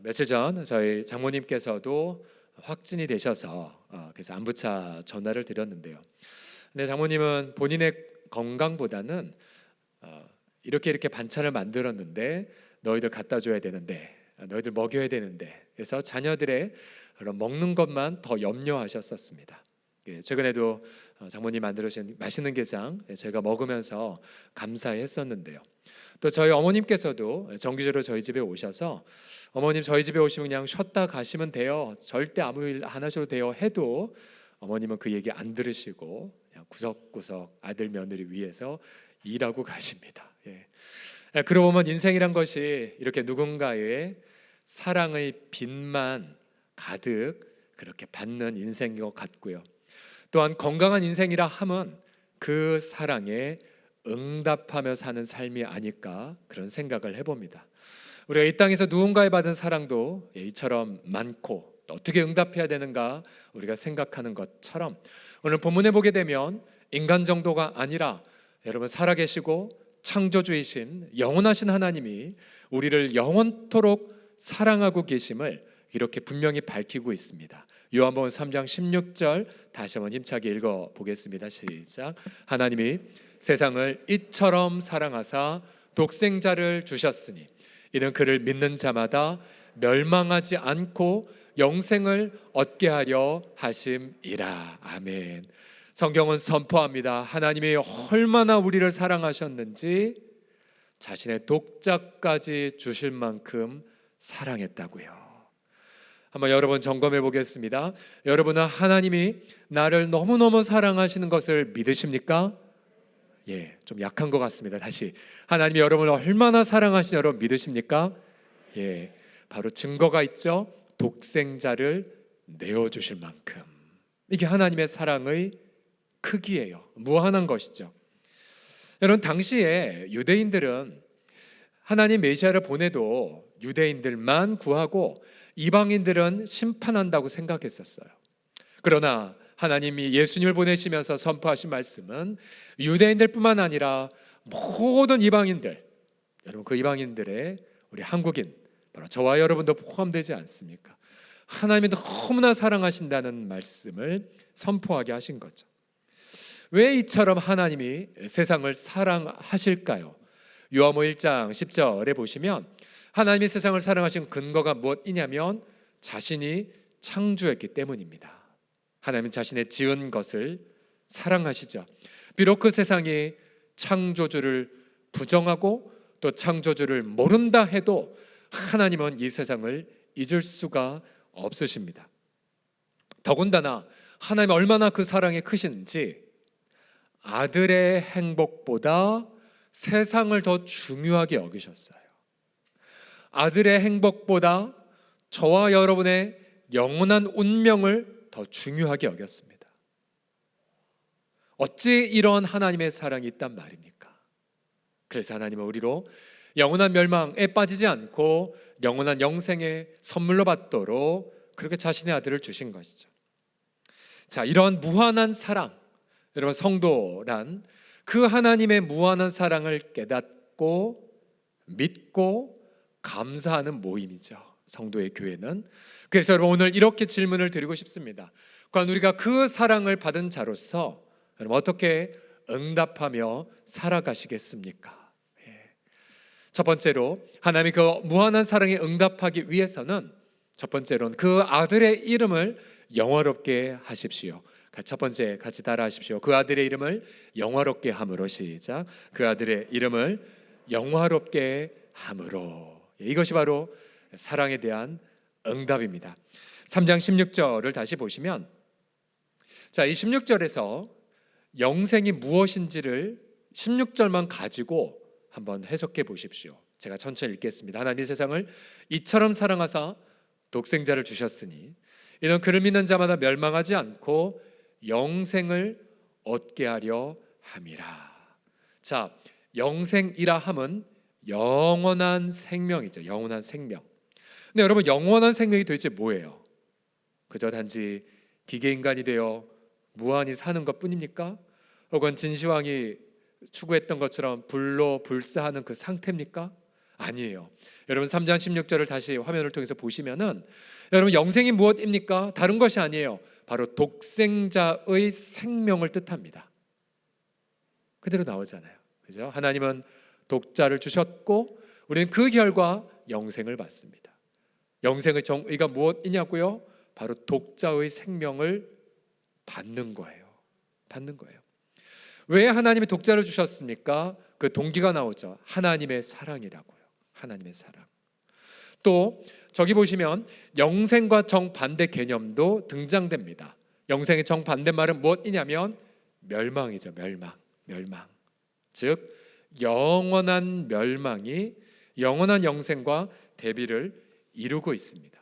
며칠 전 저희 장모님께서도 확진이 되셔서 그래서 안부차 전화를 드렸는데요. 근데 장모님은 본인의 건강보다는 이렇게 반찬을 만들었는데 너희들 갖다 줘야 되는데 너희들 먹여야 되는데 그래서 자녀들의 그런 먹는 것만 더 염려하셨었습니다. 최근에도 장모님 만들어주신 맛있는 게장 제가 먹으면서 감사했었는데요. 또 저희 어머님께서도 정기적으로 저희 집에 오셔서 어머님 저희 집에 오시면 그냥 쉬었다 가시면 돼요. 절대 아무 일 안 하셔도 돼요. 해도 어머님은 그 얘기 안 들으시고 그냥 구석구석 아들 며느리 위해서 일하고 가십니다. 그러고 보면 인생이란 것이 이렇게 누군가의 사랑의 빛만 가득 그렇게 받는 인생인 것 같고요. 또한 건강한 인생이라 함은 그 사랑에 응답하며 사는 삶이 아닐까 그런 생각을 해봅니다. 우리가 이 땅에서 누군가에 받은 사랑도 이처럼 많고 어떻게 응답해야 되는가 우리가 생각하는 것처럼 오늘 본문에 보게 되면 인간 정도가 아니라 여러분 살아계시고 창조주이신 영원하신 하나님이 우리를 영원토록 사랑하고 계심을 이렇게 분명히 밝히고 있습니다. 요한복음 3장 16절 다시 한번 힘차게 읽어보겠습니다. 시작. 하나님이 세상을 이처럼 사랑하사 독생자를 주셨으니 이는 그를 믿는 자마다 멸망하지 않고 영생을 얻게 하려 하심이라. 아멘. 성경은 선포합니다. 하나님이 얼마나 우리를 사랑하셨는지 자신의 독자까지 주실 만큼 사랑했다고요. 한번 여러분 점검해 보겠습니다. 여러분은 하나님이 나를 너무너무 사랑하시는 것을 믿으십니까? 좀 약한 것 같습니다. 다시 하나님이 여러분을 얼마나 사랑하시는 여러분 믿으십니까? 바로 증거가 있죠. 독생자를 내어주실 만큼. 이게 하나님의 사랑의 크기예요. 무한한 것이죠. 여러분 당시에 유대인들은 하나님 메시아를 보내도 유대인들만 구하고 이방인들은 심판한다고 생각했었어요. 그러나 하나님이 예수님을 보내시면서 선포하신 말씀은 유대인들뿐만 아니라 모든 이방인들, 여러분 그 이방인들의 우리 한국인 바로 저와 여러분도 포함되지 않습니까? 하나님이 너무나 사랑하신다는 말씀을 선포하게 하신 거죠. 왜 이처럼 하나님이 세상을 사랑하실까요? 요한복음 1장 10절에 보시면 하나님이 세상을 사랑하신 근거가 무엇이냐면 자신이 창조했기 때문입니다. 하나님은 자신의 지은 것을 사랑하시죠. 비록 그 세상이 창조주를 부정하고 또 창조주를 모른다 해도 하나님은 이 세상을 잊을 수가 없으십니다. 더군다나 하나님이 얼마나 그 사랑이 크신지 아들의 행복보다 세상을 더 중요하게 여기셨어요. 아들의 행복보다 저와 여러분의 영원한 운명을 더 중요하게 여겼습니다. 어찌 이런 하나님의 사랑이 있단 말입니까? 그래서 하나님은 우리로 영원한 멸망에 빠지지 않고 영원한 영생의 선물로 받도록 그렇게 자신의 아들을 주신 것이죠. 자, 이런 무한한 사랑, 여러분 성도란 그 하나님의 무한한 사랑을 깨닫고 믿고 감사하는 모임이죠. 성도의 교회는. 그래서 여러분 오늘 이렇게 질문을 드리고 싶습니다. 과연 우리가 그 사랑을 받은 자로서 여러분 어떻게 응답하며 살아가시겠습니까? 첫 번째로 하나님이 그 무한한 사랑에 응답하기 위해서는 첫 번째로는 그 아들의 이름을 영화롭게 하십시오. 첫 번째 같이 따라하십시오. 그 아들의 이름을 영화롭게 함으로. 시작. 그 아들의 이름을 영화롭게 함으로. 이것이 바로 사랑에 대한 응답입니다. 3장 16절을 다시 보시면 이 16절에서 영생이 무엇인지를 16절만 가지고 한번 해석해 보십시오. 제가 천천히 읽겠습니다. 하나님이 세상을 이처럼 사랑하사 독생자를 주셨으니 이는 그를 믿는 자마다 멸망하지 않고 영생을 얻게 하려 함이라. 자, 영생이라 함은 영원한 생명이죠. 영원한 생명. 근데 여러분 영원한 생명이 도대체 뭐예요? 그저 단지 기계인간이 되어 무한히 사는 것뿐입니까? 혹은 진시황이 추구했던 것처럼 불로 불사하는 그 상태입니까? 아니에요. 여러분 3장 16절을 다시 화면을 통해서 보시면은 여러분 영생이 무엇입니까? 다른 것이 아니에요. 바로 독생자의 생명을 뜻합니다. 그대로 나오잖아요. 그죠? 하나님은 독자를 주셨고 우리는 그 결과 영생을 받습니다. 영생의 정의가 무엇이냐고요? 바로 독자의 생명을 받는 거예요. 받는 거예요. 왜 하나님이 독자를 주셨습니까? 그 동기가 나오죠. 하나님의 사랑이라고요. 하나님의 사랑. 또 저기 보시면 영생과 정반대 개념도 등장됩니다. 영생의 정반대말은 무엇이냐면 멸망이죠. 멸망. 즉 영원한 멸망이 영원한 영생과 대비를 이루고 있습니다.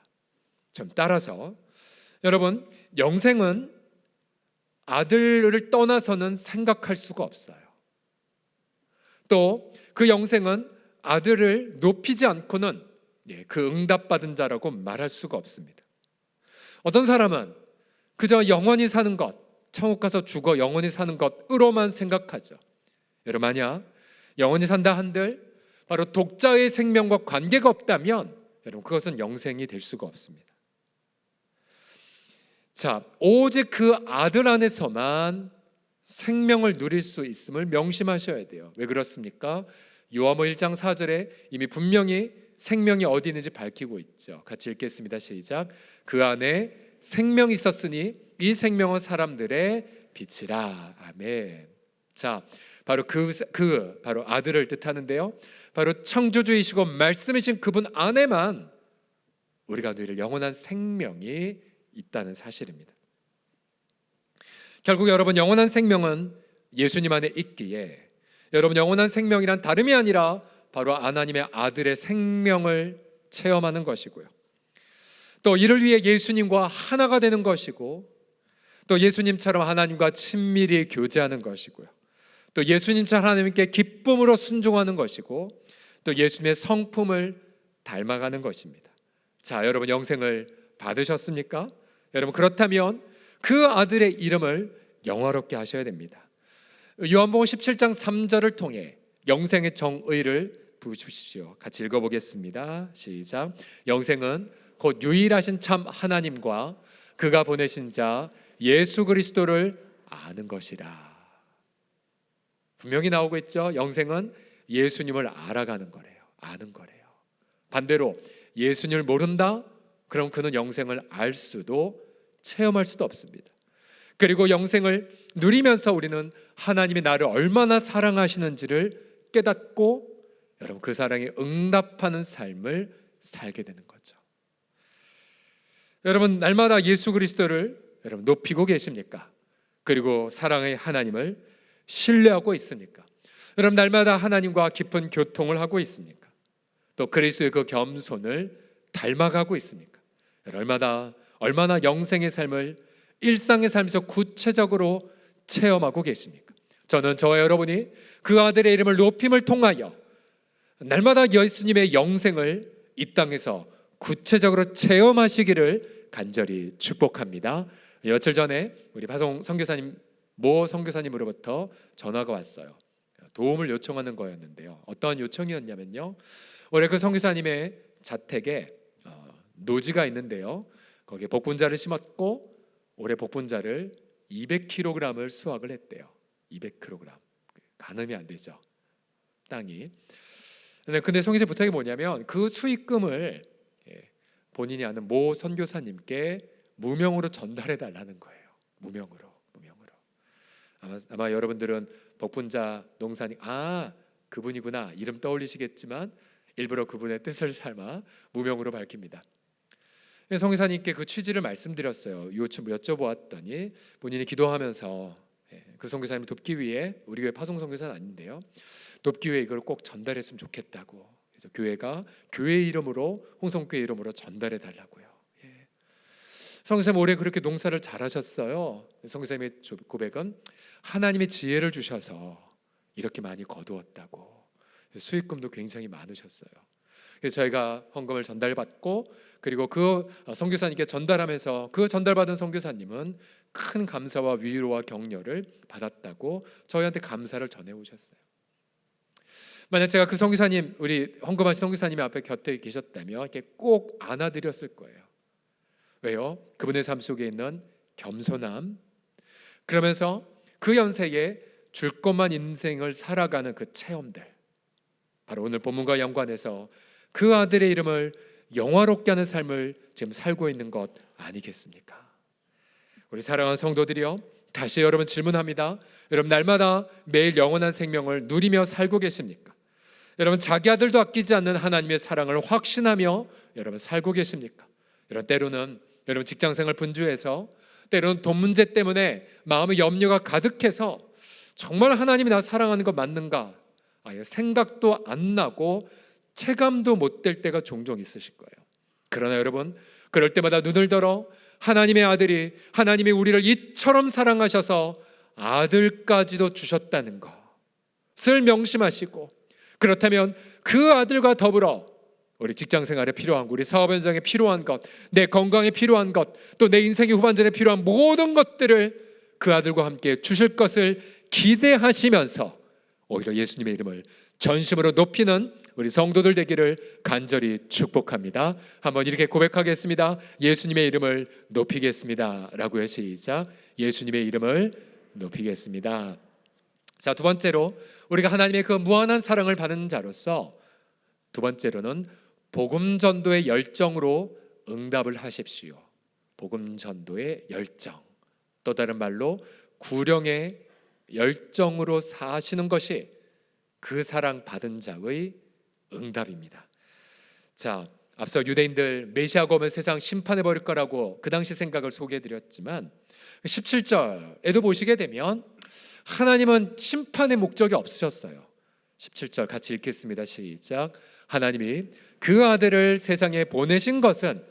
좀 따라서 여러분 영생은 아들을 떠나서는 생각할 수가 없어요. 또 그 영생은 아들을 높이지 않고는 그 응답받은 자라고 말할 수가 없습니다. 어떤 사람은 그저 영원히 사는 것, 천국 가서 죽어 영원히 사는 것으로만 생각하죠. 여러분 만약 영원히 산다 한들 바로 독자의 생명과 관계가 없다면 여러분 그것은 영생이 될 수가 없습니다. 자, 오직 그 아들 안에서만 생명을 누릴 수 있음을 명심하셔야 돼요. 왜 그렇습니까? 요한복음 1장 4절에 이미 분명히 생명이 어디 있는지 밝히고 있죠. 같이 읽겠습니다. 시작. 그 안에 생명이 있었으니 이 생명은 사람들의 빛이라. 아멘. 자, 바로 바로 아들을 뜻하는데요. 바로 창조주이시고 말씀이신 그분 안에만 우리가 누릴 영원한 생명이 있다는 사실입니다. 결국 여러분 영원한 생명은 예수님 안에 있기에 여러분 영원한 생명이란 다름이 아니라 바로 하나님의 아들의 생명을 체험하는 것이고요. 또 이를 위해 예수님과 하나가 되는 것이고 또 예수님처럼 하나님과 친밀히 교제하는 것이고요. 또 예수님처럼 하나님께 기쁨으로 순종하는 것이고 또 예수님의 성품을 닮아가는 것입니다. 자, 여러분 영생을 받으셨습니까? 여러분 그렇다면 그 아들의 이름을 영화롭게 하셔야 됩니다. 요한복음 17장 3절을 통해 영생의 정의를 부으십시오. 같이 읽어보겠습니다. 시작. 영생은 곧 유일하신 참 하나님과 그가 보내신 자 예수 그리스도를 아는 것이라. 분명히 나오고 있죠. 영생은 예수님을 알아가는 거래요. 아는 거래요. 반대로 예수님을 모른다? 그럼 그는 영생을 알 수도 체험할 수도 없습니다. 그리고 영생을 누리면서 우리는 하나님이 나를 얼마나 사랑하시는지를 깨닫고 여러분 그 사랑에 응답하는 삶을 살게 되는 거죠. 여러분 날마다 예수 그리스도를 여러분 높이고 계십니까? 그리고 사랑의 하나님을 신뢰하고 있습니까? 여러분 날마다 하나님과 깊은 교통을 하고 있습니까? 또 그리스도의 그 겸손을 닮아가고 있습니까? 얼마나 영생의 삶을 일상의 삶에서 구체적으로 체험하고 계십니까? 저는 저와 여러분이 그 아들의 이름을 높임을 통하여 날마다 예수님의 영생을 이 땅에서 구체적으로 체험하시기를 간절히 축복합니다. 며칠 전에 우리 파송 선교사님 모 선교사님으로부터 전화가 왔어요. 도움을 요청하는 거였는데요. 어떠한 요청이었냐면요. 올해 그 선교사님의 자택에 노지가 있는데요. 거기에 복분자를 심었고 올해 복분자를 200kg을 수확을 했대요. 200kg. 가늠이 안 되죠. 땅이. 근데 성의제 부탁이 뭐냐면 그 수익금을 본인이 아는 모 선교사님께 무명으로 전달해 달라는 거예요. 무명으로. 아마 여러분들은 복분자 농사니 그분이구나 이름 떠올리시겠지만 일부러 그분의 뜻을 삶아 무명으로 밝힙니다. 성교사님께 그 취지를 말씀드렸어요. 요청 여쭤보았더니 본인이 기도하면서 그 선교사님을 돕기 위해 우리 교회 파송 선교사는 아닌데요. 돕기 위해 이걸 꼭 전달했으면 좋겠다고. 그래서 교회가 교회 이름으로 홍성교회 이름으로 전달해 달라고요. 성교사님 올해 그렇게 농사를 잘하셨어요. 성교사님의 고백은 하나님의 지혜를 주셔서 이렇게 많이 거두었다고. 수익금도 굉장히 많으셨어요. 그래서 저희가 헌금을 전달받고 그리고 그 선교사님께 전달하면서 그 전달받은 선교사님은 큰 감사와 위로와 격려를 받았다고 저희한테 감사를 전해 오셨어요. 만약 제가 그 선교사님, 우리 헌금하신 선교사님 앞에 곁에 계셨다면 이렇게 꼭 안아드렸을 거예요. 왜요? 그분의 삶 속에 있는 겸손함, 그러면서 그 연세에 줄 것만 인생을 살아가는 그 체험들, 바로 오늘 본문과 연관해서 그 아들의 이름을 영화롭게 하는 삶을 지금 살고 있는 것 아니겠습니까? 우리 사랑하는 성도들이요, 다시 여러분 질문합니다. 여러분 날마다 매일 영원한 생명을 누리며 살고 계십니까? 여러분 자기 아들도 아끼지 않는 하나님의 사랑을 확신하며 여러분 살고 계십니까? 여러분 때로는 여러분 직장생활 분주해서, 때로는 돈 문제 때문에 마음의 염려가 가득해서 정말 하나님이 나 사랑하는 거 맞는가 아예 생각도 안 나고 체감도 못 될 때가 종종 있으실 거예요. 그러나 여러분 그럴 때마다 눈을 들어 하나님의 아들이, 하나님이 우리를 이처럼 사랑하셔서 아들까지도 주셨다는 것을 명심하시고, 그렇다면 그 아들과 더불어 우리 직장 생활에 필요한 것, 우리 사업 현장에 필요한 것, 내 건강에 필요한 것, 또 내 인생의 후반전에 필요한 모든 것들을 그 아들과 함께 주실 것을 기대하시면서 오히려 예수님의 이름을 전심으로 높이는 우리 성도들 되기를 간절히 축복합니다. 한번 이렇게 고백하겠습니다. 예수님의 이름을 높이겠습니다 라고요. 시작. 예수님의 이름을 높이겠습니다. 자, 두 번째로 우리가 하나님의 그 무한한 사랑을 받은 자로서 두 번째로는 복음 전도의 열정으로 응답을 하십시오. 복음 전도의 열정, 또 다른 말로 구령의 열정으로 사시는 것이 그 사랑 받은 자의 응답입니다. 자, 앞서 유대인들 메시아가 오면 세상 심판해 버릴 거라고 그 당시 생각을 소개해 드렸지만 17절에도 보시게 되면 하나님은 심판의 목적이 없으셨어요. 17절 같이 읽겠습니다. 시작. 하나님이 그 아들을 세상에 보내신 것은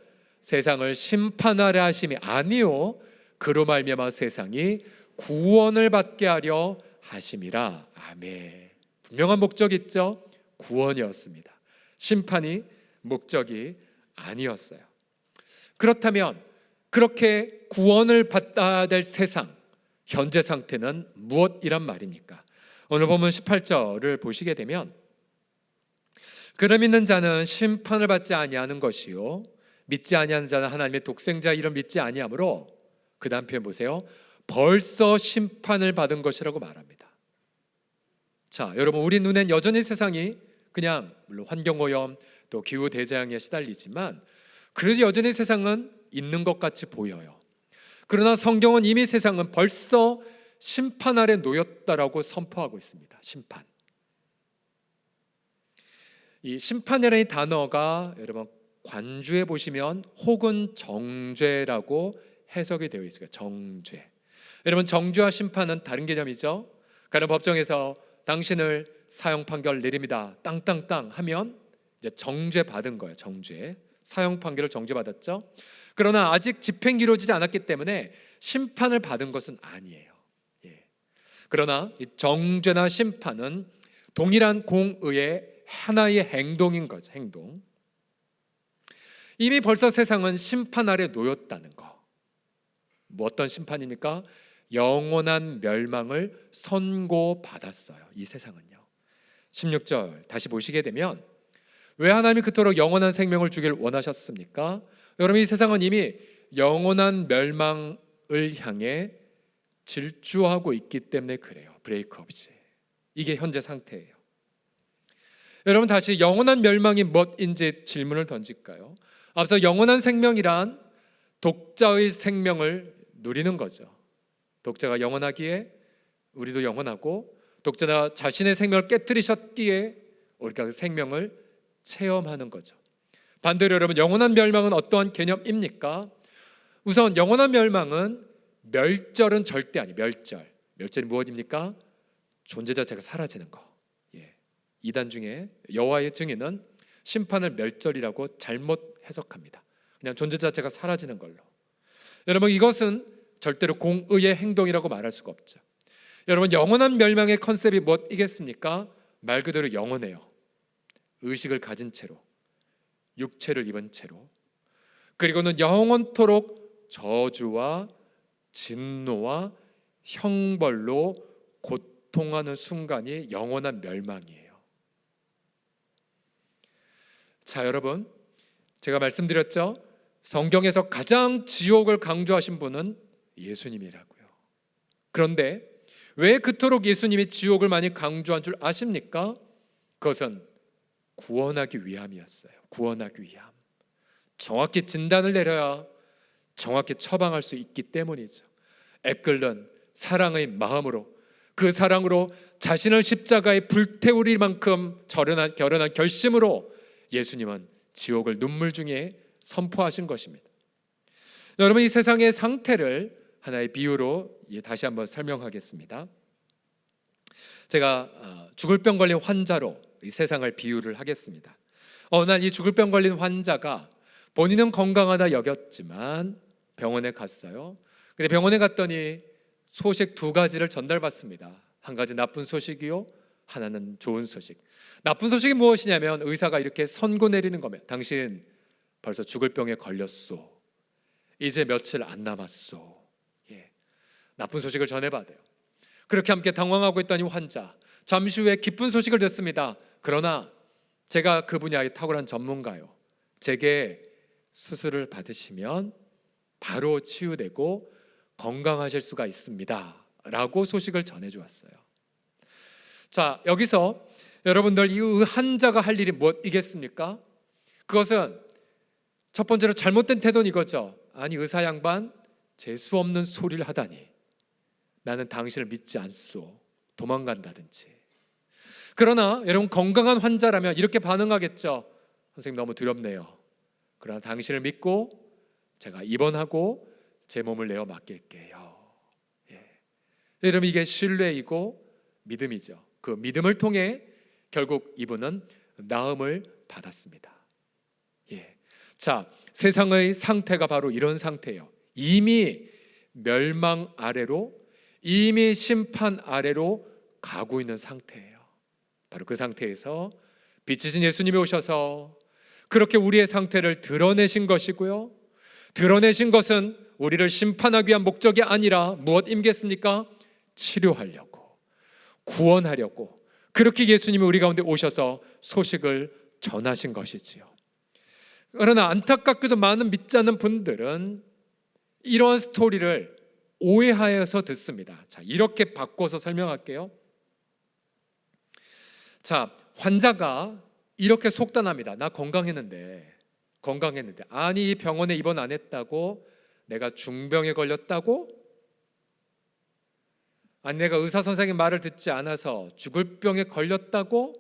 세상을 심판하려 하심이 아니요 그로 말미암아 세상이 구원을 받게 하려 하심이라. 아멘. 분명한 목적이 있죠. 구원이었습니다. 심판이 목적이 아니었어요. 그렇다면 그렇게 구원을 받아야 될 세상, 현재 상태는 무엇이란 말입니까? 오늘 본문 18절을 보시게 되면 그를 믿는 자는 심판을 받지 아니하는 것이요 믿지 아니하는 자는 하나님의 독생자 이름 믿지 아니하므로, 그 다음 표현 보세요. 벌써 심판을 받은 것이라고 말합니다. 자, 여러분 우리 눈엔 여전히 세상이 그냥 물론 환경오염 또 기후대재앙에 시달리지만 그래도 여전히 세상은 있는 것 같이 보여요. 그러나 성경은 이미 세상은 벌써 심판 아래 놓였다라고 선포하고 있습니다. 심판. 이 심판이라는 단어가 여러분 관주에 보시면 혹은 정죄라고 해석이 되어 있어요. 정죄. 여러분 정죄와 심판은 다른 개념이죠. 가령 법정에서 당신을 사형 판결 내립니다. 땅땅땅 하면 이제 정죄 받은 거예요. 정죄. 사형 판결을 정죄받았죠. 그러나 아직 집행이 이루어지지 않았기 때문에 심판을 받은 것은 아니에요. 예. 그러나 이 정죄나 심판은 동일한 공의의 하나의 행동인 거죠. 행동. 이미 벌써 세상은 심판 아래 놓였다는 거. 뭐 어떤 심판입니까? 영원한 멸망을 선고받았어요. 이 세상은요. 16절 다시 보시게 되면 왜 하나님이 그토록 영원한 생명을 주길 원하셨습니까? 여러분 이 세상은 이미 영원한 멸망을 향해 질주하고 있기 때문에 그래요. 브레이크 없이. 이게 현재 상태예요. 여러분 다시 영원한 멸망이 무엇인지 질문을 던질까요? 앞서 영원한 생명이란 독자의 생명을 누리는 거죠. 독자가 영원하기에 우리도 영원하고, 독자가 자신의 생명을 깨뜨리셨기에 우리가 그 생명을 체험하는 거죠. 반대로 여러분 영원한 멸망은 어떠한 개념입니까? 우선 영원한 멸망은 멸절은 절대 아니에요. 멸절이 무엇입니까? 존재 자체가 사라지는 거. 예. 이단 중에 여호와의 증인은 심판을 멸절이라고 잘못 해석합니다. 그냥 존재 자체가 사라지는 걸로. 여러분 이것은 절대로 공의의 행동이라고 말할 수가 없죠. 여러분 영원한 멸망의 컨셉이 무엇이겠습니까? 말 그대로 영원해요. 의식을 가진 채로, 육체를 입은 채로, 그리고는 영원토록 저주와 진노와 형벌로 고통하는 순간이 영원한 멸망이에요. 자, 여러분, 제가 말씀드렸죠? 성경에서 가장 지옥을 강조하신 분은 예수님이라고요. 그런데 왜 그토록 예수님이 지옥을 많이 강조한 줄 아십니까? 그것은 구원하기 위함이었어요. 구원하기 위함. 정확히 진단을 내려야 정확히 처방할 수 있기 때문이죠. 애끓는 사랑의 마음으로, 그 사랑으로 자신을 십자가에 불태우릴 만큼 결연한 결심으로 예수님은 지옥을 눈물 중에 선포하신 것입니다. 여러분, 이 세상의 상태를 하나의 비유로 다시 한번 설명하겠습니다. 제가 죽을 병 걸린 환자로 이 세상을 비유를 하겠습니다. 어느 날 이 죽을 병 걸린 환자가 본인은 건강하다 여겼지만 병원에 갔어요. 근데 병원에 갔더니 소식 두 가지를 전달받습니다. 한 가지 나쁜 소식이요, 하나는 좋은 소식. 나쁜 소식이 무엇이냐면 의사가 이렇게 선고 내리는 겁니다. 당신 벌써 죽을 병에 걸렸소. 이제 며칠 안 남았소. 나쁜 소식을 전해받아요. 그렇게 함께 당황하고 있던 이 환자, 잠시 후에 기쁜 소식을 듣습니다. 그러나 제가 그 분야의 탁월한 전문가요, 제게 수술을 받으시면 바로 치유되고 건강하실 수가 있습니다 라고 소식을 전해주었어요. 자, 여기서 여러분들 이 환자가 할 일이 무엇이겠습니까? 그것은 첫 번째로 잘못된 태도는 이거죠. 아니, 의사 양반, 재수 없는 소리를 하다니, 나는 당신을 믿지 않소. 도망간다든지. 그러나 여러분, 건강한 환자라면 이렇게 반응하겠죠. 선생님, 너무 두렵네요. 그러나 당신을 믿고 제가 입원하고 제 몸을 내어 맡길게요. 여러분, 이게 신뢰이고 믿음이죠. 그 믿음을 통해 결국 이분은 나음을 받았습니다. 자, 세상의 상태가 바로 이런 상태예요. 이미 멸망 아래로, 이미 심판 아래로 가고 있는 상태예요. 바로 그 상태에서 빛이신 예수님이 오셔서 그렇게 우리의 상태를 드러내신 것이고요, 드러내신 것은 우리를 심판하기 위한 목적이 아니라 무엇이겠습니까? 치료하려고, 구원하려고, 그렇게 예수님이 우리 가운데 오셔서 소식을 전하신 것이지요. 그러나 안타깝게도 많은 믿지 않는 분들은 이러한 스토리를 오해하여서 듣습니다. 자, 이렇게 바꿔서 설명할게요. 자, 환자가 이렇게 속단합니다. 나 건강했는데. 아니, 이 병원에 입원 안 했다고 내가 중병에 걸렸다고? 아니, 내가 의사 선생님 말을 듣지 않아서 죽을 병에 걸렸다고?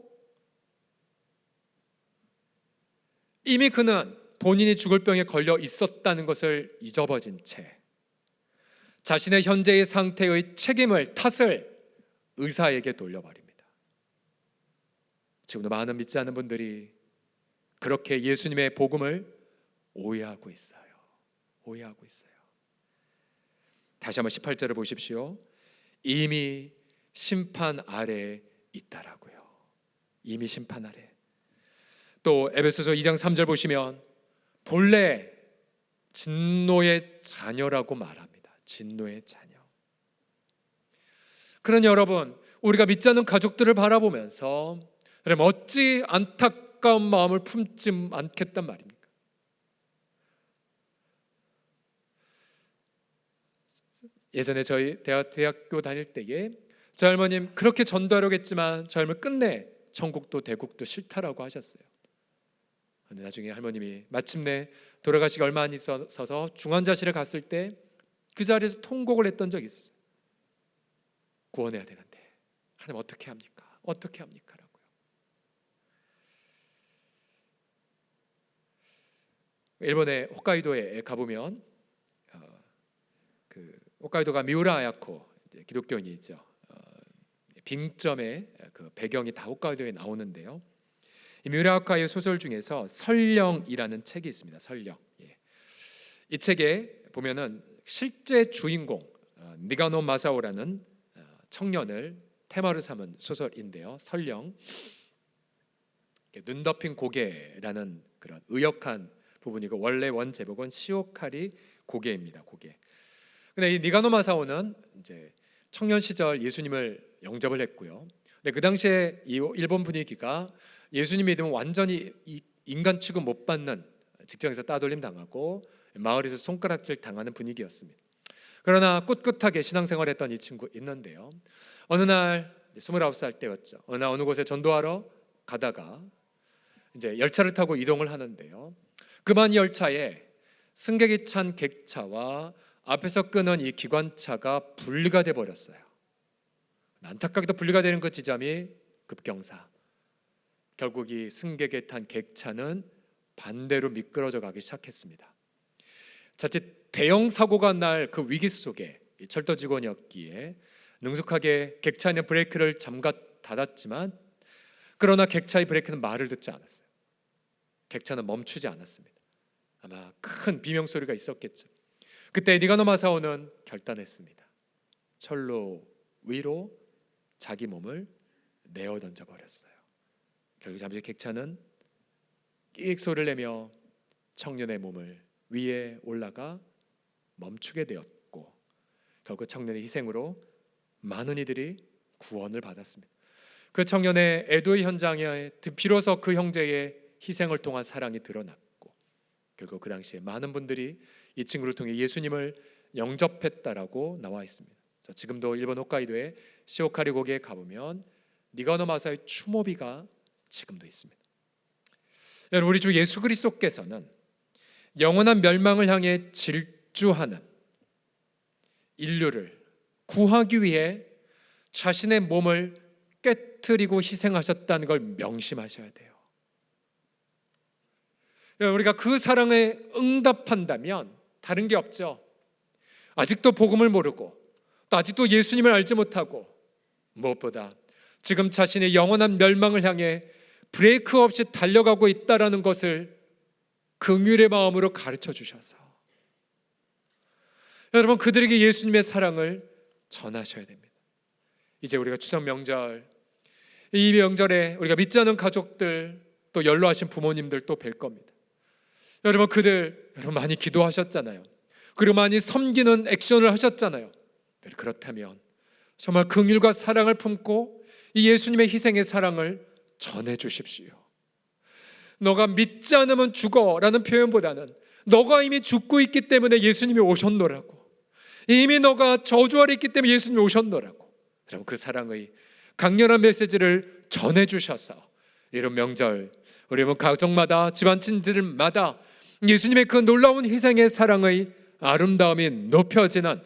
이미 그는 본인이 죽을 병에 걸려 있었다는 것을 잊어버린 채 자신의 현재의 상태의 책임을, 탓을 의사에게 돌려버립니다. 지금도 많은 믿지 않는 분들이 그렇게 예수님의 복음을 오해하고 있어요. 다시 한번 18절을 보십시오. 이미 심판 아래 있다라고요. 이미 심판 아래. 또 에베소서 2장 3절 보시면 본래 진노의 자녀라고 말합니다. 진노의 자녀. 그런 여러분, 우리가 믿지 않는 가족들을 바라보면서 그럼 어찌 안타까운 마음을 품지 않겠단 말입니까? 예전에 저희 대학교 다닐 때에 저 할머님 그렇게 전도하려고 했지만 저 할머니 끝내 천국도 대국도 싫다라고 하셨어요. 근데 나중에 할머님이 마침내 돌아가시기 얼마 안 있어서 중환자실에 갔을 때 그 자리에서 통곡을 했던 적이 있어요. 구원해야 되는데 하나님 어떻게 합니까? 라고요. 일본의 홋카이도에 가보면 홋카이도가 미우라 아야코 기독교인이죠. 빙점의 그 배경이 다 홋카이도에 나오는데요. 이 미우라 아야코의 소설 중에서 설령이라는 책이 있습니다. 설령. 이 책에 보면은 실제 주인공 니가노 마사오라는 청년을 테마로 삼은 소설인데요. 설령. 눈 덮인 고개라는 그런 의역한 부분이고 원래 원 제목은 시오카리 고개입니다. 고개. 근데 이 니가노 마사오는 이제 청년 시절 예수님을 영접을 했고요. 근데 그 당시에 이 일본 분위기가 예수님 믿으면 완전히 인간 취급 못 받는, 직장에서 따돌림 당하고 마을에서 손가락질 당하는 분위기였습니다. 그러나 꿋꿋하게 신앙생활했던 이 친구 있는데요, 어느 날 29살 때였죠. 어느 곳에 전도하러 가다가 이제 열차를 타고 이동을 하는데요, 그만 열차에 승객이 찬 객차와 앞에서 끄는 이 기관차가 분리가 돼 버렸어요. 안타깝게도 분리가 되는 그 지점이 급경사. 결국 이 승객이 탄 객차는 반대로 미끄러져 가기 시작했습니다. 자칫 대형 사고가 날 그 위기 속에 철도 직원이었기에 능숙하게 객차의 브레이크를 잠가 닫았지만, 그러나 객차의 브레이크는 말을 듣지 않았어요. 객차는 멈추지 않았습니다. 아마 큰 비명 소리가 있었겠죠. 그때 니가노 마사오는 결단했습니다. 철로 위로 자기 몸을 내어 던져 버렸어요. 결국 잠시 객차는 끽 소리를 내며 청년의 몸을 위에 올라가 멈추게 되었고, 결국 청년의 희생으로 많은 이들이 구원을 받았습니다. 그 청년의 애도의 현장에 비로소 그 형제의 희생을 통한 사랑이 드러났고, 결국 그 당시에 많은 분들이 이 친구를 통해 예수님을 영접했다라고 나와 있습니다. 지금도 일본 홋카이도의 시오카리 고개에 가보면 니가노 마사의 추모비가 지금도 있습니다. 여러분, 우리 주 예수 그리스도께서는 영원한 멸망을 향해 질주하는 인류를 구하기 위해 자신의 몸을 깨트리고 희생하셨다는 걸 명심하셔야 돼요. 우리가 그 사랑에 응답한다면 다른 게 없죠. 아직도 복음을 모르고 또 아직도 예수님을 알지 못하고, 무엇보다 지금 자신의 영원한 멸망을 향해 브레이크 없이 달려가고 있다라는 것을 긍휼의 마음으로 가르쳐 주셔서 여러분, 그들에게 예수님의 사랑을 전하셔야 됩니다. 이제 우리가 추석 명절, 이 명절에 우리가 믿지 않는 가족들, 또 연로하신 부모님들 또 뵐 겁니다. 여러분, 여러분 많이 기도하셨잖아요. 그리고 많이 섬기는 액션을 하셨잖아요. 그렇다면 정말 긍휼과 사랑을 품고 이 예수님의 희생의 사랑을 전해 주십시오. 너가 믿지 않으면 죽어라는 표현보다는 너가 이미 죽고 있기 때문에 예수님이 오셨노라고, 이미 너가 저주 아래 있기 때문에 예수님이 오셨노라고, 여러분 그 사랑의 강렬한 메시지를 전해 주셔서 이런 명절 우리 가정마다, 집안친들마다 예수님의 그 놀라운 희생의 사랑의 아름다움이 높여지는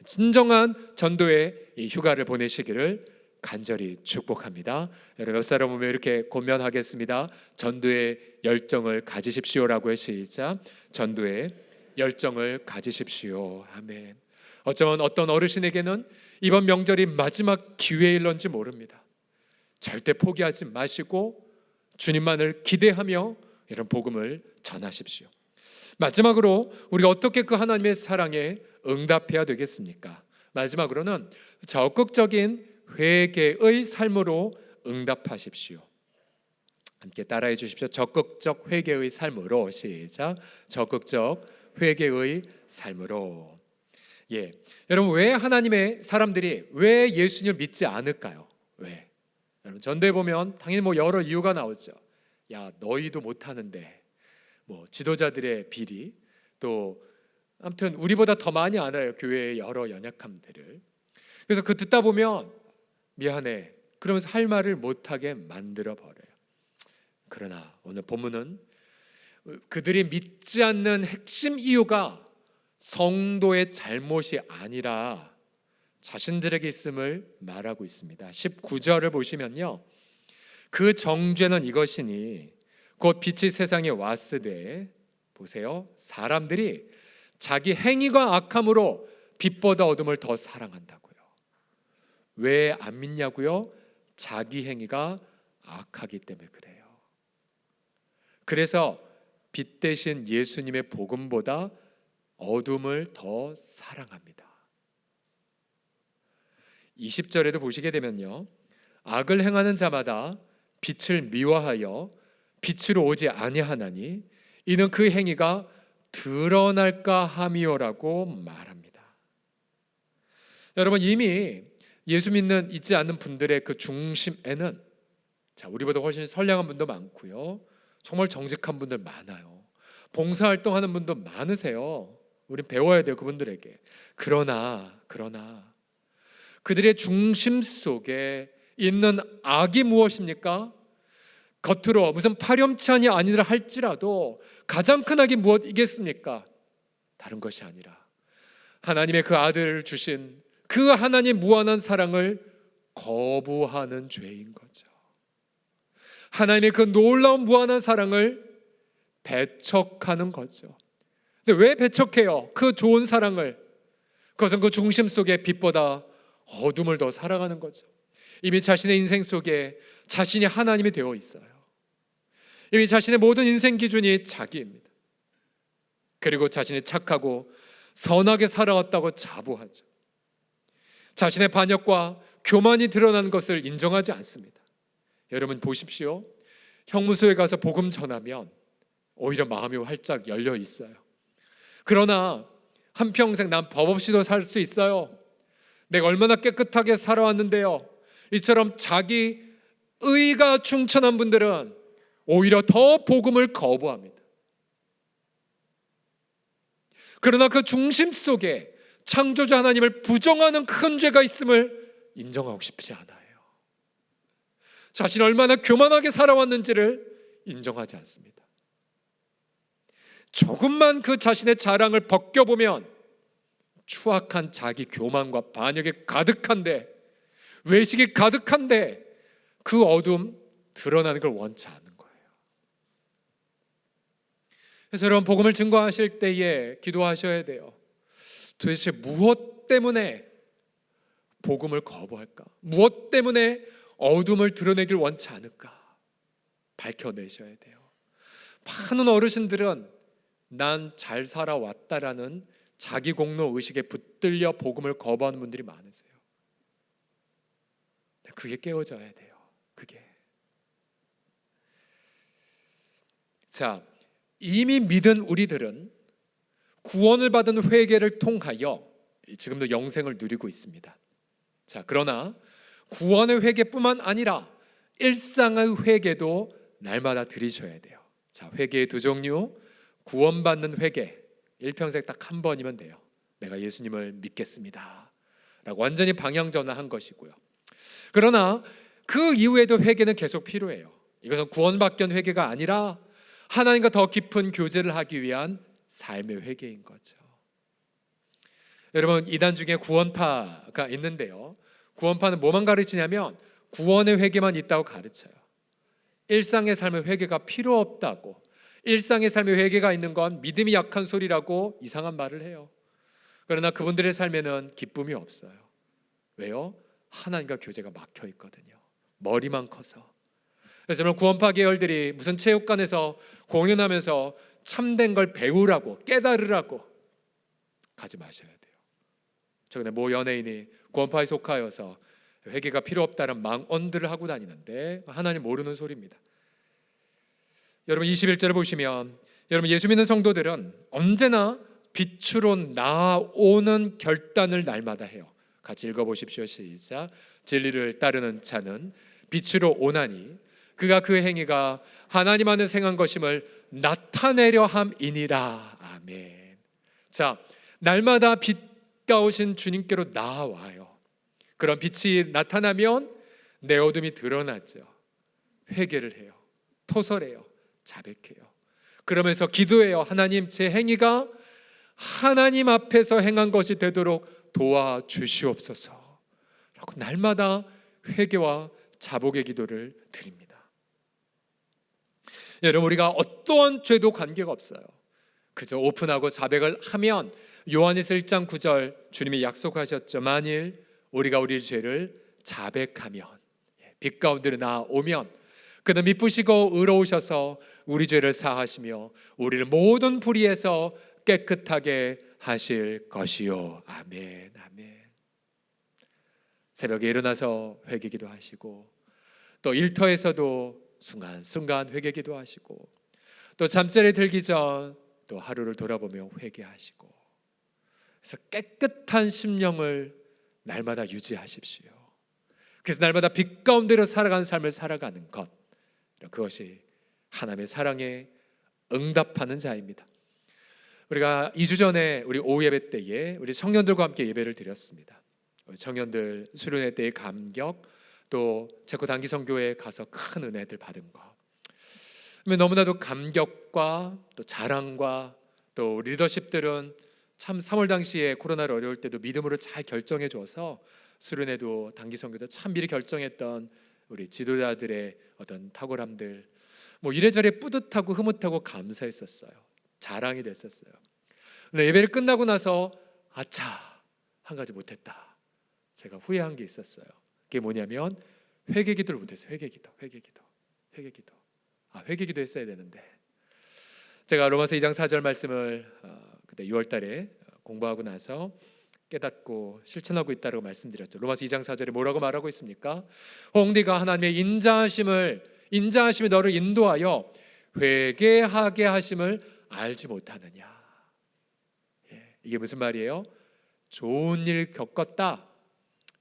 진정한 전도의 이 휴가를 보내시기를 간절히 축복합니다. 여러분, 옆 사람 보면 이렇게 권면하겠습니다. 전도의 열정을 가지십시오라고 시작. 전도의 열정을 가지십시오. 아멘. 어쩌면 어떤 어르신에게는 이번 명절이 마지막 기회일런지 모릅니다. 절대 포기하지 마시고 주님만을 기대하며 이런 복음을 전하십시오. 마지막으로 우리가 어떻게 그 하나님의 사랑에 응답해야 되겠습니까? 마지막으로는 적극적인 회개의 삶으로 응답하십시오. 함께 따라해 주십시오. 적극적 회개의 삶으로. 시작. 적극적 회개의 삶으로. 여러분, 왜 하나님의 사람들이 왜 예수님을 믿지 않을까요? 왜? 여러분, 전도에 보면 당연히 여러 이유가 나오죠. 야, 너희도 못하는데, 지도자들의 비리, 또 아무튼 우리보다 더 많이 알아요, 교회의 여러 연약함들을. 그래서 그 듣다 보면 미안해, 그러면서 할 말을 못하게 만들어 버려요. 그러나 오늘 본문은 그들이 믿지 않는 핵심 이유가 성도의 잘못이 아니라 자신들에게 있음을 말하고 있습니다. 19절을 보시면요, 그 정죄는 이것이니 곧 빛이 세상에 왔으되, 보세요, 사람들이 자기 행위가 악함으로 빛보다 어둠을 더 사랑한다고요. 왜 안 믿냐고요? 자기 행위가 악하기 때문에 그래요. 그래서 빛 대신 예수님의 복음보다 어둠을 더 사랑합니다. 20절에도 보시게 되면요, 악을 행하는 자마다 빛을 미워하여 빛으로 오지 아니하나니 이는 그 행위가 드러날까 함이요라고 말합니다. 여러분, 이미 예수 믿지 않는 분들의 그 중심에는 우리보다 훨씬 선량한 분도 많고요, 정말 정직한 분들 많아요. 봉사활동하는 분도 많으세요. 우린 배워야 돼요, 그분들에게. 그러나 그들의 중심 속에 있는 악이 무엇입니까? 겉으로 무슨 파렴치한이 아니라 할지라도 가장 큰 악이 무엇이겠습니까? 다른 것이 아니라 하나님의 그 아들을 주신 그 하나님 무한한 사랑을 거부하는 죄인 거죠. 하나님의 그 놀라운 무한한 사랑을 배척하는 거죠. 근데 왜 배척해요? 그 좋은 사랑을. 그것은 그 중심 속에 빛보다 어둠을 더 사랑하는 거죠. 이미 자신의 인생 속에 자신이 하나님이 되어 있어요. 이미 자신의 모든 인생 기준이 자기입니다. 그리고 자신이 착하고 선하게 살아왔다고 자부하죠. 자신의 반역과 교만이 드러나는 것을 인정하지 않습니다. 여러분 보십시오. 형무소에 가서 복음 전하면 오히려 마음이 활짝 열려 있어요. 그러나 한평생 난 법 없이도 살 수 있어요. 내가 얼마나 깨끗하게 살아왔는데요. 이처럼 자기 의가 충천한 분들은 오히려 더 복음을 거부합니다. 그러나 그 중심 속에 창조주 하나님을 부정하는 큰 죄가 있음을 인정하고 싶지 않아요. 자신이 얼마나 교만하게 살아왔는지를 인정하지 않습니다. 조금만 그 자신의 자랑을 벗겨보면 추악한 자기 교만과 반역이 가득한데, 외식이 가득한데 그 어둠 드러나는 걸 원치 않는 거예요. 그래서 여러분 복음을 증거하실 때에 기도하셔야 돼요. 도대체 무엇 때문에 복음을 거부할까? 무엇 때문에 어둠을 드러내길 원치 않을까? 밝혀내셔야 돼요. 많은 어르신들은 난 잘 살아왔다라는 자기 공로 의식에 붙들려 복음을 거부하는 분들이 많으세요. 그게 깨어져야 돼요. 그게. 자, 이미 믿은 우리들은 구원을 받은 회개를 통하여 지금도 영생을 누리고 있습니다. 자, 그러나 구원의 회개뿐만 아니라 일상의 회개도 날마다 드리셔야 돼요. 자, 회개의 두 종류. 구원받는 회개, 일평생 딱 한 번이면 돼요. 내가 예수님을 믿겠습니다 라고 완전히 방향 전환한 것이고요. 그러나 그 이후에도 회개는 계속 필요해요. 이것은 구원받기 위한 회개가 아니라 하나님과 더 깊은 교제를 하기 위한 삶의 회개인 거죠. 여러분, 이단 중에 구원파가 있는데요, 구원파는 뭐만 가르치냐면 구원의 회개만 있다고 가르쳐요. 일상의 삶의 회개가 필요 없다고, 일상의 삶의 회개가 있는 건 믿음이 약한 소리라고 이상한 말을 해요. 그러나 그분들의 삶에는 기쁨이 없어요. 왜요? 하나님과 교제가 막혀 있거든요. 머리만 커서. 그래서 저는 구원파 계열들이 무슨 체육관에서 공연하면서 참된 걸 배우라고, 깨달으라고 가지 마셔야 돼요. 최근에 모 연예인이 구원파에 속하여서 회개가 필요 없다는 망언들을 하고 다니는데 하나님 모르는 소리입니다. 여러분 21절을 보시면, 여러분 예수 믿는 성도들은 언제나 빛으로 나아오는 결단을 날마다 해요. 같이 읽어보십시오. 시작. 진리를 따르는 자는 빛으로 오나니 그가 그 행위가 하나님 안에 행한 것임을 나타내려 함이니라. 아멘. 자, 날마다 빛가 오신 주님께로 나아와요. 그런 빛이 나타나면 내 어둠이 드러나죠. 회개를 해요. 토설해요. 자백해요. 그러면서 기도해요. 하나님, 제 행위가 하나님 앞에서 행한 것이 되도록 도와주시옵소서 라고 날마다 회개와 자복의 기도를 드립니다. 여러분, 우리가 어떠한 죄도 관계가 없어요. 그저 오픈하고 자백을 하면, 요한일서 1장 9절 주님이 약속하셨죠. 만일 우리가 우리 죄를 자백하면, 빛 가운데로 나오면 그는 미쁘시고 의로우셔서 우리 죄를 사하시며 우리를 모든 불의에서 깨끗하게 하실 것이요. 아멘. 아멘. 새벽에 일어나서 회개기도 하시고, 또 일터에서도 순간순간 회개기도 하시고, 또 잠자리에 들기 전 또 하루를 돌아보며 회개하시고, 그래서 깨끗한 심령을 날마다 유지하십시오. 그래서 날마다 빛 가운데로 살아가는 삶을 살아가는 것, 그것이 하나님의 사랑에 응답하는 자입니다. 우리가 2주 전에 우리 오후 예배 때에 우리 청년들과 함께 예배를 드렸습니다. 우리 청년들 수련회 때의 감격, 또 체코 단기 선교회에 가서 큰 은혜들 받은 거, 너무나도 감격과 또 자랑과, 또 리더십들은 참 3월 당시에 코로나를 어려울 때도 믿음으로 잘 결정해 줘서 수련회도 단기 선교도 참 미리 결정했던 우리 지도자들의 어떤 탁월함들, 이래저래 뿌듯하고 흐뭇하고 감사했었어요. 자랑이 됐었어요. 근데 예배를 끝나고 나서 아차, 한 가지 못했다. 제가 후회한 게 있었어요. 그게 뭐냐면 회개기도를 못했어요. 회개기도. 회개기도 했어야 되는데, 제가 로마서 2장 4절 말씀을 그때 6월 달에 공부하고 나서 깨닫고 실천하고 있다고 말씀드렸죠. 로마서 2장 4절에 뭐라고 말하고 있습니까? 혹 네가 하나님의 인자하심이 너를 인도하여 회개하게 하심을 알지 못하느냐. 이게 무슨 말이에요? 좋은 일 겪었다.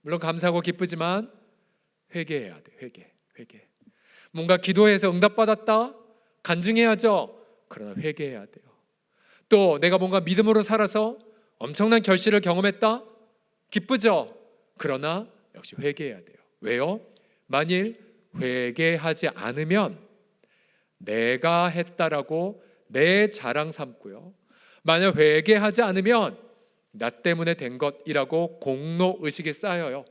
물론 감사하고 기쁘지만 회개해야 돼. 회개. 뭔가 기도해서 응답받았다. 간증해야죠. 그러나 회개해야 돼요. 또 내가 뭔가 믿음으로 살아서 엄청난 결실을 경험했다. 기쁘죠. 그러나 역시 회개해야 돼요. 왜요? 만일 회개하지 않으면 내가 했다라고 내 자랑 삼고요, 만약 회개하지 않으면 나 때문에 된 것이라고 공로의식이 쌓여요.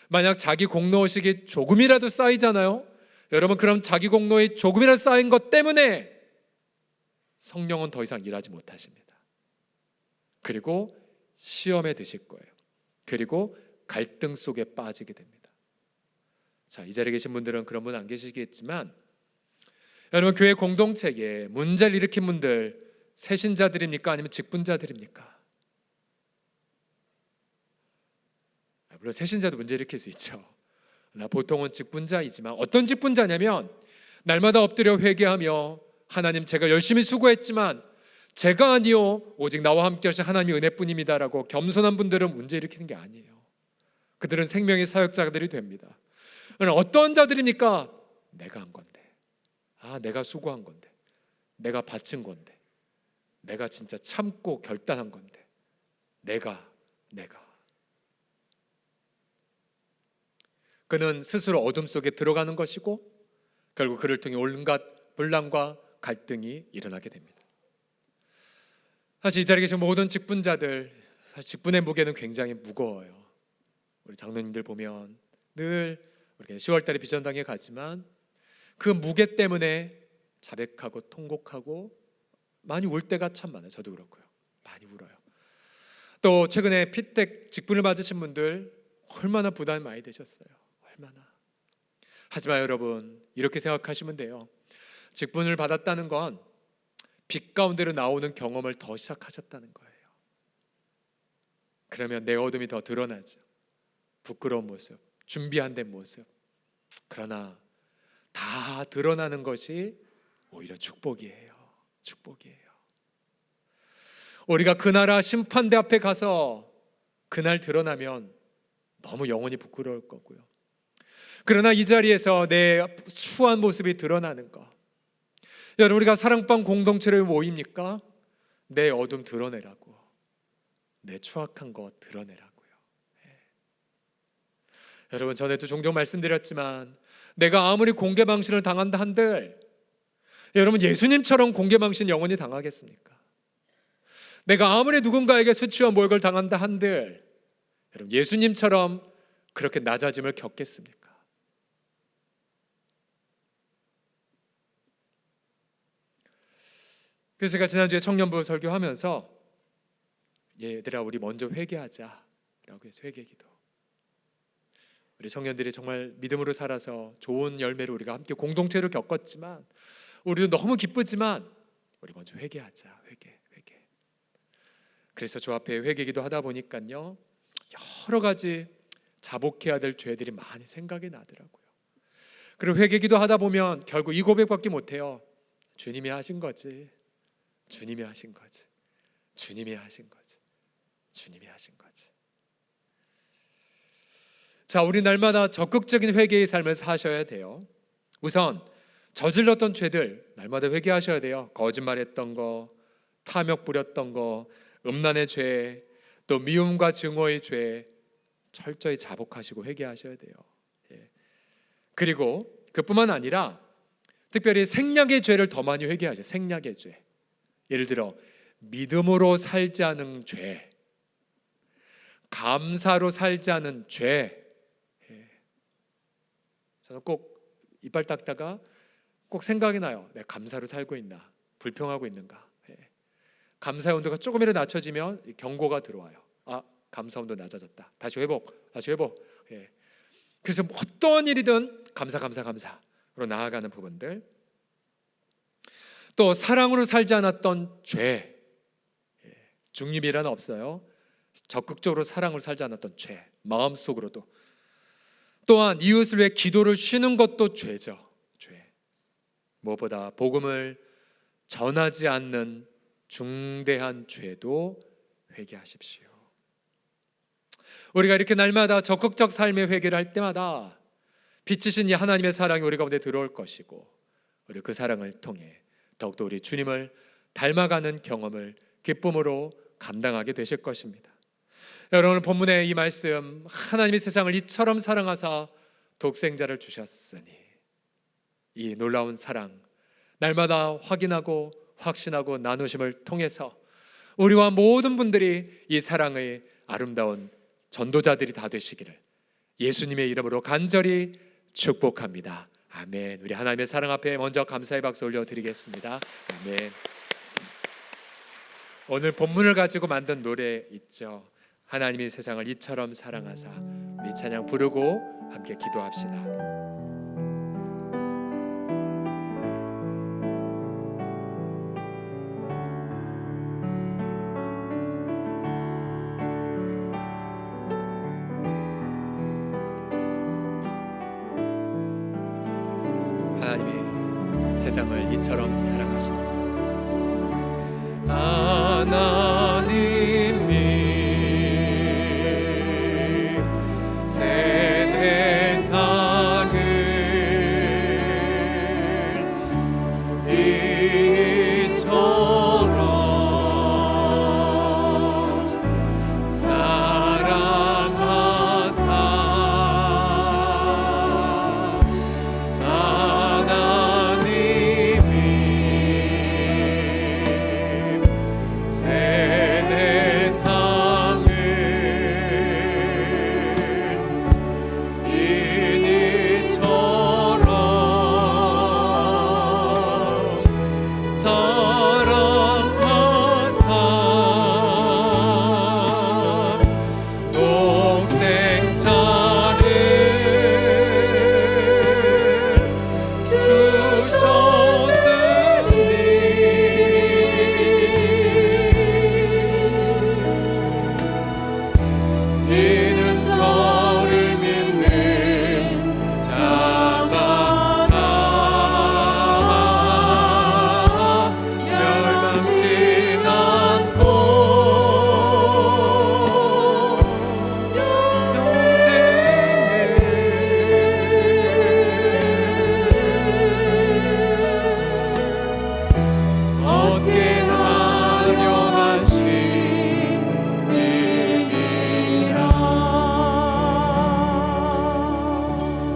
만약 자기 공로의식이 조금이라도 쌓이잖아요. 여러분, 그럼 자기 공로에 조금이라도 쌓인 것 때문에 성령은 더 이상 일하지 못하십니다. 그리고 시험에 드실 거예요. 그리고 갈등 속에 빠지게 됩니다. 자, 이 자리에 계신 분들은 그런 분 안 계시겠지만, 여러분, 교회 공동체에 문제를 일으킨 분들 새신자들입니까? 아니면 직분자들입니까? 물론 새신자도 문제 일으킬 수 있죠. 보통은 직분자이지만, 어떤 직분자냐면 날마다 엎드려 회개하며 하나님, 제가 열심히 수고했지만 제가 아니요 오직 나와 함께 하신 하나님의 은혜뿐입니다라고 겸손한 분들은 문제 일으키는 게 아니에요. 그들은 생명의 사역자들이 됩니다. 어떤 자들입니까? 내가 한 건데, 내가 수고한 건데, 내가 바친 건데, 내가 진짜 참고 결단한 건데, 내가 그는 스스로 어둠 속에 들어가는 것이고 결국 그를 통해 온갖 분란과 갈등이 일어나게 됩니다. 사실 이 자리에 계신 모든 직분자들, 사실 직분의 무게는 굉장히 무거워요. 우리 장로님들 보면 늘 우리 10월 달에 비전당에 가지만 그 무게 때문에 자백하고 통곡하고 많이 울 때가 참 많아요. 저도 그렇고요. 많이 울어요. 또 최근에 피택 직분을 받으신 분들 얼마나 부담이 많이 되셨어요. 얼마나. 하지만 여러분, 이렇게 생각하시면 돼요. 직분을 받았다는 건 빛 가운데로 나오는 경험을 더 시작하셨다는 거예요. 그러면 내 어둠이 더 드러나죠. 부끄러운 모습, 준비 안 된 모습. 그러나 다 드러나는 것이 오히려 축복이에요. 우리가 그 나라 심판대 앞에 가서 그날 드러나면 너무 영원히 부끄러울 거고요. 그러나 이 자리에서 내 추한 모습이 드러나는 것, 여러분, 우리가 사랑방 공동체를 모입니까? 내 어둠 드러내라고, 내 추악한 것 드러내라고요. 여러분, 전에도 종종 말씀드렸지만 내가 아무리 공개망신을 당한다 한들, 여러분, 예수님처럼 공개망신 영원히 당하겠습니까? 내가 아무리 누군가에게 수치와 모욕을 당한다 한들, 여러분, 예수님처럼 그렇게 낮아짐을 겪겠습니까? 그래서 제가 지난주에 청년부 설교하면서 얘들아, 우리 먼저 회개하자라고 해서 회개기도. 우리 청년들이 정말 믿음으로 살아서 좋은 열매를 우리가 함께 공동체로 겪었지만, 우리도 너무 기쁘지만 우리 먼저 회개하자. 회개. 그래서 주 앞에 회개기도 하다 보니까요, 여러 가지 자복해야 될 죄들이 많이 생각이 나더라고요. 그리고 회개기도 하다 보면 결국 이 고백밖에 못해요. 주님이 하신 거지. 자, 우리 날마다 적극적인 회개의 삶을 사셔야 돼요. 우선 저질렀던 죄들 날마다 회개하셔야 돼요. 거짓말했던 거, 탐욕 부렸던 거, 음란의 죄, 또 미움과 증오의 죄 철저히 자복하시고 회개하셔야 돼요. 그리고 그뿐만 아니라 특별히 생략의 죄를 더 많이 회개하죠. 생략의 죄. 예를 들어 믿음으로 살지 않은 죄, 감사로 살지 않은 죄. 저는 꼭 이빨 닦다가 꼭 생각이 나요. 내가 감사로 살고 있나, 불평하고 있는가. 감사의 온도가 조금이라도 낮춰지면 경고가 들어와요. 아, 감사 온도 낮아졌다. 다시 회복, 다시 회복. 그래서 어떤 일이든 감사로 나아가는 부분들. 또 사랑으로 살지 않았던 죄, 중립이란 없어요. 적극적으로 사랑으로 살지 않았던 죄, 마음속으로도. 또한 이웃을 위해 기도를 쉬는 것도 죄죠. 죄. 무엇보다 복음을 전하지 않는 중대한 죄도 회개하십시오. 우리가 이렇게 날마다 적극적 삶의 회개를 할 때마다 빛이신 이 하나님의 사랑이 우리 가운데 들어올 것이고, 우리 그 사랑을 통해 더욱더 우리 주님을 닮아가는 경험을 기쁨으로 감당하게 되실 것입니다. 여러분, 본문의 이 말씀, 하나님이 세상을 이처럼 사랑하사 독생자를 주셨으니, 이 놀라운 사랑 날마다 확인하고 확신하고 나누심을 통해서 우리와 모든 분들이 이 사랑의 아름다운 전도자들이 다 되시기를 예수님의 이름으로 간절히 축복합니다. 아멘. 우리 하나님의 사랑 앞에 먼저 감사의 박수 올려드리겠습니다. 아멘. 오늘 본문을 가지고 만든 노래 있죠. 하나님이 세상을 이처럼 사랑하사. 우리 찬양 부르고 함께 기도합시다. 하나님이 세상을 이처럼 사랑하십니다. 하나님이 새 세상을 이처럼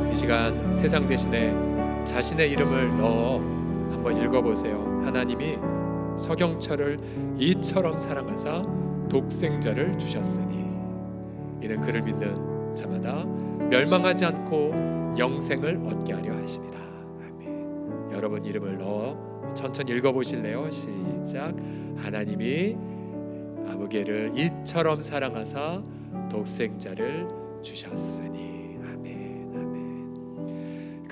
사랑하사 세상 대신에 자신의 이름을 넣어 한번 읽어보세요. 하나님이 서경철을 이처럼 사랑하사 독생자를 주셨으니 이는 그를 믿는 자마다 멸망하지 않고 영생을 얻게 하려 하심이라. 아멘. 여러분 이름을 넣어 천천히 읽어보실래요? 시작. 하나님이 아무개를 이처럼 사랑하사 독생자를 주셨으니.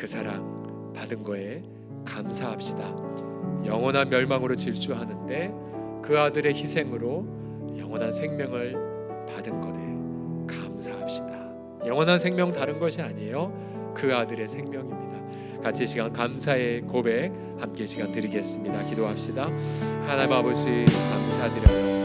그 사랑 받은 거에 감사합시다. 영원한 멸망으로 질주하는데 그 아들의 희생으로 영원한 생명을 받은 것에 감사합시다. 영원한 생명 다른 것이 아니에요. 그 아들의 생명입니다. 같이 시간 감사의 고백 함께 시간 드리겠습니다. 기도합시다. 하나님 아버지 감사드려요.